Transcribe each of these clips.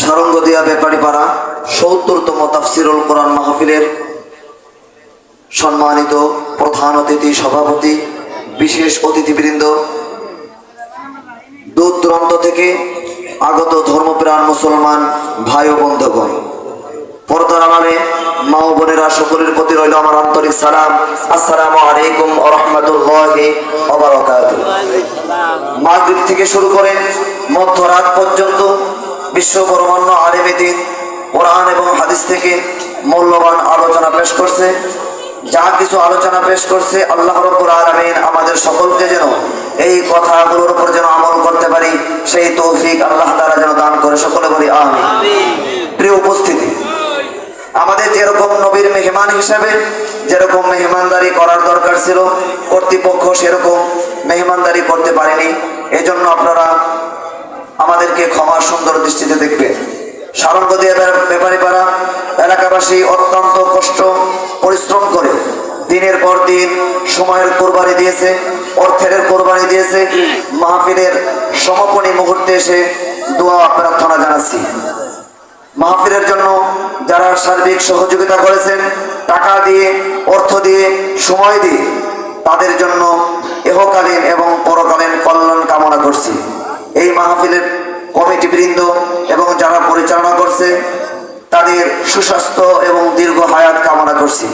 সারঙ্গদিয়া ব্যাপারীপাড়া ৭০তম তাফসিরুল কোরআন মাহফিলের সম্মানিত প্রধান অতিথি, সভাপতি, বিশেষ অতিথিবৃন্দ, দূর দূরান্ত থেকে আগত ধর্মপ্রাণ মুসলমান ভাই ও বন্ধুগণ, পর্দার আড়ালে মা ও বোনেরা, সকলের প্রতি রইল আমার আন্তরিক সালাম। আসসালামু আলাইকুম ওয়া রাহমাতুল্লাহি ওয়া বারাকাতুহু। মাগরিব থেকে শুরু করে মধ্যরাত পর্যন্ত বিশ্ব বরমান্য আলেমে দ্বীন কোরআন এবং হাদিস থেকে মূল্যবান আলোচনা পেশ করছে। যা কিছু আলোচনা পেশ করছে, আল্লাহ রাব্বুল আলামিন আমাদের সকলকে যেন এই কথাগুলোর উপর যেন আমল করতে পারি, সেই তৌফিক আল্লাহ তাআলা যেন দান করে। সকলে বলি আমিন। প্রিয় উপস্থিতি, আমাদের যেরকম নবীর মেহমান হিসাবে যেরকম মেহমানদারি করার দরকার ছিল, কর্তৃপক্ষ সেরকম মেহমানদারি করতে পারেনি। এজন্য আপনারা আমাদেরকে ক্ষমা সুন্দর দৃষ্টিতে দেখবেন। সারঙ্গদিয়া ব্যাপারীপাড়া এলাকাবাসী অত্যন্ত কষ্ট পরিশ্রম করে দিনের পর দিন সময়ের কোরবানি দিয়েছে, অর্থের কোরবানি দিয়েছে। মাহফিলের সমাপনী মুহূর্তে এসে দোয়া প্রার্থনা জানাচ্ছি। মাহফিলের জন্য যারা সার্বিক সহযোগিতা করেছেন, টাকা দিয়ে, অর্থ দিয়ে, সময় দিয়ে, তাদের জন্য ইহকালীন এবং পরকালীন কল্যাণ কামনা করছি। এই মাহফিলের কমিটি বৃন্দ এবং যারা পরিচালনা করছে, তাদের সুস্বাস্থ্য এবং দীর্ঘ হায়াত কামনা করছি।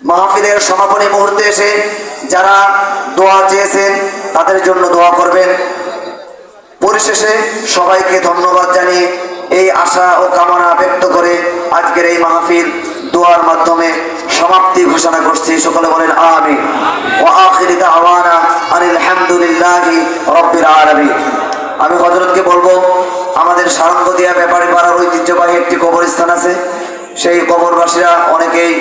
মাহফিলের সমাপনী মুহূর্তে এসে যারা দোয়া চেয়েছেন, তাদের জন্য দোয়া করবেন। পরিশেষে সবাইকে ধন্যবাদ জানিয়ে এই আশা ও কামনা ব্যক্ত করে আজকের এই মাহফিল দোয়ার মাধ্যমে সমাপ্তি ঘোষণা করছি। সকলে বলেন আমিন। ওয়া আখিরু দাওয়ানা আনিল হামদুলিল্লাহি রাব্বিল আলামিন। আমি হযরতকে বলবো, আমাদের সারঙ্গদিয়া ব্যাপারীপাড়ার ঐতিহ্যবাহী একটি কবরস্থান আছে। সেই কবরবাসীরা অনেকেই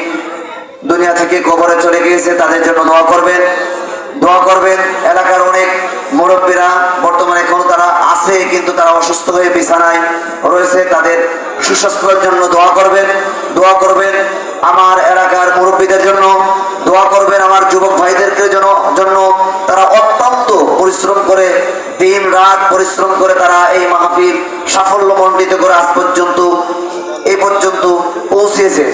দুনিয়া থেকে কবরে চলে গিয়েছে, তাদের জন্য দোয়া করবেন। দোয়া করবেন। এলাকার অনেক মুরব্বীরা বর্তমানে এখনো তারা আছে, কিন্তু তারা অসুস্থ হয়ে বিছানায় রয়েছে, তাদের সুস্বাস্থ্যের জন্য দোয়া করবেন। দোয়া করবেন আমার এলাকার মুরব্বীদের জন্য, দোয়া করবেন আমার যুবক ভাইদেরকে জন্য। তারা অত্যন্ত পরিশ্রম করে, দিন রাত পরিশ্রম করে তারা এই মাহফিল সাফল্যমণ্ডিত করে আজ পর্যন্ত এই পর্যন্ত পৌঁছেছে।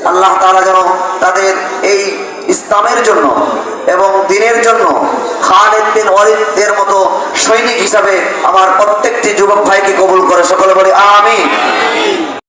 আল্লাহ তাআলা যেন তাদের এই ইসলামের জন্য এবং দ্বীনের জন্য খালিদ বিন ওয়ালিদের মতো সৈনিক হিসাবে আমার প্রত্যেকটি যুবক ভাইকে কবুল করে। সকলে বলি আমিন।